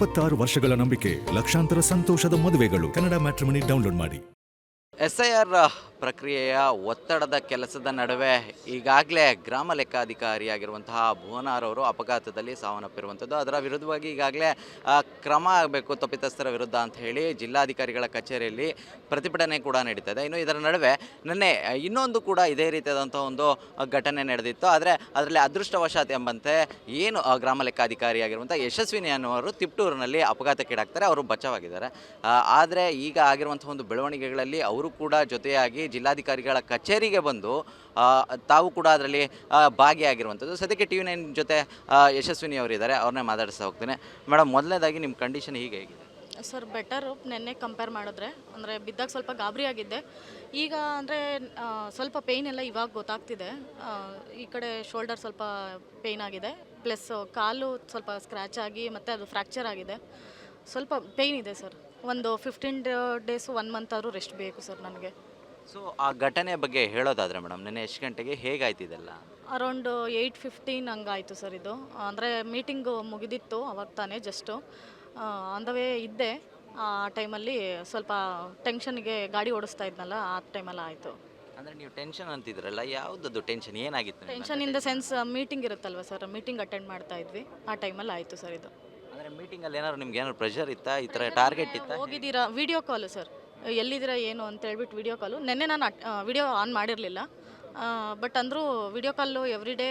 26 ವರ್ಷಗಳ ನಂಬಿಕೆ, ಲಕ್ಷಾಂತರ ಸಂತೋಷದ ಮದುವೆಗಳು. ಕನ್ನಡ ಮ್ಯಾಟ್ರಿಮನಿ ಡೌನ್ಲೋಡ್ ಮಾಡಿ. SIR ಪ್ರಕ್ರಿಯೆಯ ಒತ್ತಡದ ಕೆಲಸದ ನಡುವೆ ಈಗಾಗಲೇ ಗ್ರಾಮ ಲೆಕ್ಕಾಧಿಕಾರಿಯಾಗಿರುವಂತಹ ಭುವನಾರ್ ಅವರು ಅಪಘಾತದಲ್ಲಿ ಸಾವನ್ನಪ್ಪಿರುವಂಥದ್ದು. ಅದರ ವಿರುದ್ಧವಾಗಿ ಈಗಾಗಲೇ ಕ್ರಮ ಆಗಬೇಕು ತಪ್ಪಿತಸ್ಥರ ವಿರುದ್ಧ ಅಂತ ಹೇಳಿ ಜಿಲ್ಲಾಧಿಕಾರಿಗಳ ಕಚೇರಿಯಲ್ಲಿ ಪ್ರತಿಭಟನೆ ಕೂಡ ನಡೀತದೆ. ಇನ್ನು ಇದರ ನಡುವೆ ನಿನ್ನೆ ಇನ್ನೊಂದು ಕೂಡ ಇದೇ ರೀತಿಯಾದಂಥ ಒಂದು ಘಟನೆ ನಡೆದಿತ್ತು. ಆದರೆ ಅದರಲ್ಲಿ ಅದೃಷ್ಟವಶಾತ್ ಎಂಬಂತೆ ಏನು ಗ್ರಾಮ ಲೆಕ್ಕಾಧಿಕಾರಿಯಾಗಿರುವಂಥ ಯಶಸ್ವಿನಿ ಅನ್ನುವರು ತಿಪ್ಟೂರಿನಲ್ಲಿ ಅಪಘಾತಕ್ಕೀಡಾಗ್ತಾರೆ. ಅವರು ಬಚಾವಾಗಿದ್ದಾರೆ. ಆದರೆ ಈಗ ಆಗಿರುವಂಥ ಒಂದು ಬೆಳವಣಿಗೆಗಳಲ್ಲಿ ಅವರು ಕೂಡ ಜೊತೆಯಾಗಿ ಜಿಲ್ಲಾಧಿಕಾರಿಗಳ ಕಚೇರಿಗೆ ಬಂದು ತಾವು ಕೂಡ ಅದರಲ್ಲಿ ಭಾಗಿಯಾಗಿರುವಂಥದ್ದು. ಸದ್ಯಕ್ಕೆ TV9 ಜೊತೆ ಯಶಸ್ವಿನಿ ಅವರಿದ್ದಾರೆ, ಅವ್ರನ್ನೇ ಮಾತಾಡಿಸ್ತಾ ಹೋಗ್ತೇನೆ. ಮೇಡಮ್, ಮೊದಲನೇದಾಗಿ ನಿಮ್ಮ ಕಂಡೀಷನ್ ಹೇಗಿದೆ? ಸರ್, ಬೆಟರು ನೆನ್ನೆ ಕಂಪೇರ್ ಮಾಡಿದ್ರೆ. ಅಂದರೆ ಬಿದ್ದಾಗ ಸ್ವಲ್ಪ ಗಾಬರಿ ಆಗಿದ್ದೆ. ಈಗ ಅಂದರೆ ಸ್ವಲ್ಪ ಪೇಯ್ನ್ ಎಲ್ಲ ಇವಾಗ ಗೊತ್ತಾಗ್ತಿದೆ. ಈ ಕಡೆ ಶೋಲ್ಡರ್ ಸ್ವಲ್ಪ ಪೇಯ್ನ್ ಆಗಿದೆ, ಪ್ಲಸ್ ಕಾಲು ಸ್ವಲ್ಪ ಸ್ಕ್ರ್ಯಾಚ್ ಆಗಿ ಮತ್ತು ಅದು ಫ್ರ್ಯಾಕ್ಚರ್ ಆಗಿದೆ. ಸ್ವಲ್ಪ ಪೇಯ್ನ್ ಇದೆ ಸರ್. ಒಂದು 15 ಡೇಸು 1 ಮಂತ್ ಆದರೂ ರೆಸ್ಟ್ ಬೇಕು ಸರ್ ನನಗೆ. ಸೊ ಆ ಘಟನೆ ಬಗ್ಗೆ ಹೇಳೋದಾದರೆ ಮೇಡಮ್, ನೆನ್ನೆ ಎಷ್ಟು ಗಂಟೆಗೆ ಹೇಗಾಯ್ತು ಇದೆಲ್ಲ? ಅರೌಂಡ್ 8:15 ಹಂಗಾಯಿತು ಸರ್. ಇದು ಅಂದರೆ ಮೀಟಿಂಗು ಮುಗಿದಿತ್ತು ಅವಾಗ ತಾನೇ, ಜಸ್ಟು ಆನ್ ದ ವೇ ಇದ್ದೆ. ಆ ಟೈಮಲ್ಲಿ ಸ್ವಲ್ಪ ಟೆನ್ಷನ್ಗೆ ಗಾಡಿ ಓಡಿಸ್ತಾ ಇದ್ನಲ್ಲ, ಆ ಟೈಮಲ್ಲಿ ಆಯಿತು. ಅಂದರೆ ನೀವು ಟೆನ್ಷನ್ ಅಂತಿದ್ರಲ್ಲ, ಯಾವುದದು ಟೆನ್ಷನ್, ಏನಾಗಿತ್ತು? Tension in the sense meeting ಇರುತ್ತಲ್ವ ಸರ್, ಮೀಟಿಂಗ್ ಅಟೆಂಡ್ ಮಾಡ್ತಾ ಇದ್ವಿ, ಆ ಟೈಮಲ್ಲಿ ಆಯಿತು ಸರ್ ಇದು. ಅಂದರೆ ಮೀಟಿಂಗಲ್ಲಿ ಏನಾದ್ರು ನಿಮ್ಗೆ ಏನಾದ್ರು ಪ್ರೆಷರ್ ಇತ್ತಾ, ಈ ಥರ ಟಾರ್ಗೆಟ್ ಇತ್ತಾ? ಹೋಗಿದ್ದೀರಾ? ವಿಡಿಯೋ ಕಾಲು ಸರ್, ಎಲ್ಲಿದ್ದೀರಾ ಏನು ಅಂತ ಹೇಳ್ಬಿಟ್ಟು ವಿಡಿಯೋ ಕಾಲು. ನೆನ್ನೆ ನಾನು ವಿಡಿಯೋ ಆನ್ ಮಾಡಿರಲಿಲ್ಲ, ಬಟ್ ಅಂದರೂ video call every day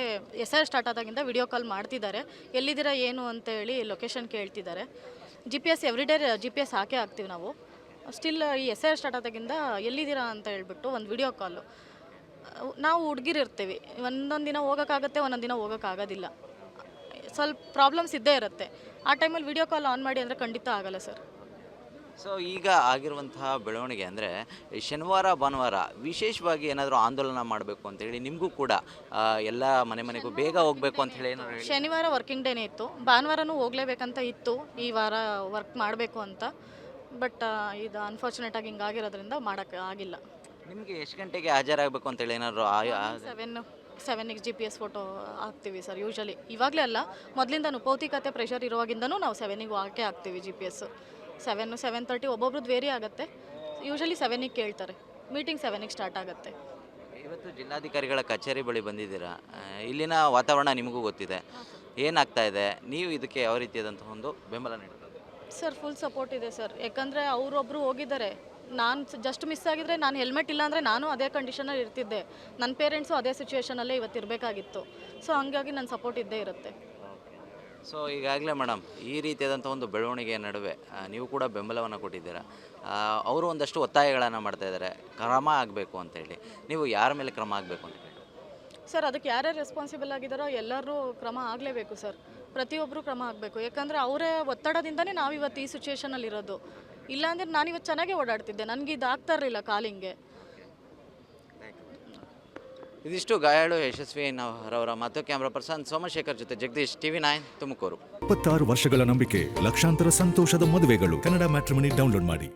SIR start ಆದಾಗಿಂದ ವಿಡಿಯೋ ಕಾಲ್ ಮಾಡ್ತಿದ್ದಾರೆ. ಎಲ್ಲಿದ್ದೀರಾ ಏನು ಅಂತೇಳಿ ಲೊಕೇಶನ್ ಕೇಳ್ತಿದ್ದಾರೆ. GPS ಎವ್ರಿ ಡೇ GPS ಹಾಕೇ ಹಾಕ್ತೀವಿ ನಾವು. ಸ್ಟಿಲ್ ಈ SIR ಸ್ಟಾರ್ಟ್ ಆದಾಗಿಂದ ಎಲ್ಲಿದ್ದೀರಾ ಅಂತ ಹೇಳ್ಬಿಟ್ಟು ಒಂದು ವಿಡಿಯೋ ಕಾಲು. ನಾವು ಹುಡುಗಿರಿರ್ತೀವಿ, ಒಂದೊಂದು ದಿನ ಹೋಗೋಕ್ಕಾಗತ್ತೆ, ಒಂದೊಂದು ದಿನ ಹೋಗೋಕ್ಕಾಗೋದಿಲ್ಲ. ಸ್ವಲ್ಪ ಪ್ರಾಬ್ಲಮ್ಸ್ ಇದ್ದೇ ಇರುತ್ತೆ. ಆ ಟೈಮಲ್ಲಿ ವಿಡಿಯೋ ಕಾಲ್ ಆನ್ ಮಾಡಿ ಅಂದರೆ ಖಂಡಿತ ಆಗಲ್ಲ ಸರ್. ಸೊ ಈಗ ಆಗಿರುವಂತಹ ಬೆಳವಣಿಗೆ ಅಂದರೆ ಶನಿವಾರ ಭಾನುವಾರ ವಿಶೇಷವಾಗಿ ಏನಾದರೂ ಆಂದೋಲನ ಮಾಡಬೇಕು ಅಂತೇಳಿ ನಿಮಗೂ ಕೂಡ ಎಲ್ಲ ಮನೆಗೂ ಬೇಗ ಹೋಗಬೇಕು ಅಂತ ಹೇಳಿ ಏನಾದ್ರು ಹೇಳಿ? ಶನಿವಾರ ವರ್ಕಿಂಗ್ ಡೇನೇ ಇತ್ತು, ಭಾನುವಾರನೂ ಹೋಗಲೇಬೇಕಂತ ಇತ್ತು, ಈ ವಾರ ವರ್ಕ್ ಮಾಡಬೇಕು ಅಂತ. ಬಟ್ ಇದು ಅನ್ಫಾರ್ಚುನೇಟಾಗಿ ಹಿಂಗಾಗಿರೋದ್ರಿಂದ ಮಾಡೋಕ್ಕೆ ಆಗಿಲ್ಲ. ನಿಮಗೆ ಎಷ್ಟು ಗಂಟೆಗೆ ಹಾಜರಾಗಬೇಕು ಅಂತೇಳಿ ಏನಾದರೂ 7ಗೆ GPS ಫೋಟೋ ಹಾಕ್ತೀವಿ ಸರ್ ಯೂಶಲಿ. ಇವಾಗಲೇ ಅಲ್ಲ, ಮೊದಲಿಂದನೂ ಭೌತಿಕತೆ ಪ್ರೆಷರ್ ಇರುವಾಗಿಂದನೂ ನಾವು 7ಗೆ ಹಾಕೇ ಹಾಕ್ತೀವಿ GPS. 7, 7:30 ಒಬ್ಬೊಬ್ರದ್ದು ವೇರಿ ಆಗುತ್ತೆ. ಯೂಶಲಿ 7ಗೆ ಕೇಳ್ತಾರೆ. ಮೀಟಿಂಗ್ 7ಗೆ ಸ್ಟಾರ್ಟ್ ಆಗುತ್ತೆ. ಇವತ್ತು ಜಿಲ್ಲಾಧಿಕಾರಿಗಳ ಕಚೇರಿ ಬಳಿ ಬಂದಿದ್ದೀರಾ, ಇಲ್ಲಿನ ವಾತಾವರಣ ನಿಮಗೂ ಗೊತ್ತಿದೆ, ಏನಾಗ್ತಾ ಇದೆ, ನೀವು ಇದಕ್ಕೆ ಯಾವ ರೀತಿಯಾದಂಥ ಒಂದು ಬೆಂಬಲ ನೀಡ್ತಾರೆ? ಸರ್, ಫುಲ್ ಸಪೋರ್ಟ್ ಇದೆ ಸರ್. ಯಾಕಂದರೆ ಅವರೊಬ್ಬರು ಹೋಗಿದ್ದಾರೆ, ನಾನು ಜಸ್ಟ್ ಮಿಸ್ ಆಗಿದ್ರೆ, ನಾನು ಹೆಲ್ಮೆಟ್ ಇಲ್ಲ ಅಂದರೆ ನಾನು ಅದೇ ಕಂಡೀಷನಲ್ಲಿ ಇರ್ತಿದ್ದೆ. ನನ್ನ ಪೇರೆಂಟ್ಸು ಅದೇ ಸಿಚುವೇಷನಲ್ಲೇ ಇವತ್ತು ಇರಬೇಕಾಗಿತ್ತು. ಸೊ ಹಂಗಾಗಿ ನನ್ನ ಸಪೋರ್ಟ್ ಇದ್ದೇ ಇರುತ್ತೆ. ಸೊ ಈಗಾಗಲೇ ಮೇಡಮ್, ಈ ರೀತಿಯಾದಂಥ ಒಂದು ಬೆಳವಣಿಗೆಯ ನಡುವೆ ನೀವು ಕೂಡ ಬೆಂಬಲವನ್ನು ಕೊಟ್ಟಿದ್ದೀರಾ. ಅವರು ಒಂದಷ್ಟು ಒತ್ತಾಯಗಳನ್ನು ಮಾಡ್ತಾಯಿದ್ದಾರೆ, ಕ್ರಮ ಆಗಬೇಕು ಅಂತೇಳಿ. ನೀವು ಯಾರ ಮೇಲೆ ಕ್ರಮ ಆಗಬೇಕು ಅಂತ ಹೇಳಿ? ಸರ್, ಅದಕ್ಕೆ ಯಾರ್ಯಾರು ರೆಸ್ಪಾನ್ಸಿಬಲ್ ಆಗಿದ್ದಾರೋ ಎಲ್ಲರೂ ಕ್ರಮ ಆಗಲೇಬೇಕು ಸರ್. ಪ್ರತಿಯೊಬ್ಬರು ಕ್ರಮ ಆಗಬೇಕು. ಯಾಕಂದರೆ ಅವರೇ ಒತ್ತಡದಿಂದನೇ ನಾವಿವತ್ತು ಈ ಸಿಚುವೇಷನಲ್ಲಿ ಇರೋದು. ಇಲ್ಲಾಂದರೆ ನಾನಿವತ್ತು ಚೆನ್ನಾಗೇ ಓಡಾಡ್ತಿದ್ದೆ, ನನಗೆ ಇದು ಆಗ್ತಾ ಇರಲಿಲ್ಲ ಕಾಲಿಂಗೆ. ಇದಿಷ್ಟು ಗಾಯಾಳು ಯಶಸ್ವಿನವರ ಮತ್ತು ಕ್ಯಾಮ್ರಾ ಪರ್ಸನ್ ಸೋಮಶೇಖರ್ ಜೊತೆ ಜಗದೀಶ್, TV9 ತುಮಕೂರು. 26 ವರ್ಷಗಳ ನಂಬಿಕೆ, ಲಕ್ಷಾಂತರ ಸಂತೋಷದ ಮದುವೆಗಳು. ಕನ್ನಡ ಮ್ಯಾಟ್ರಿಮನಿ ಡೌನ್ಲೋಡ್ ಮಾಡಿ.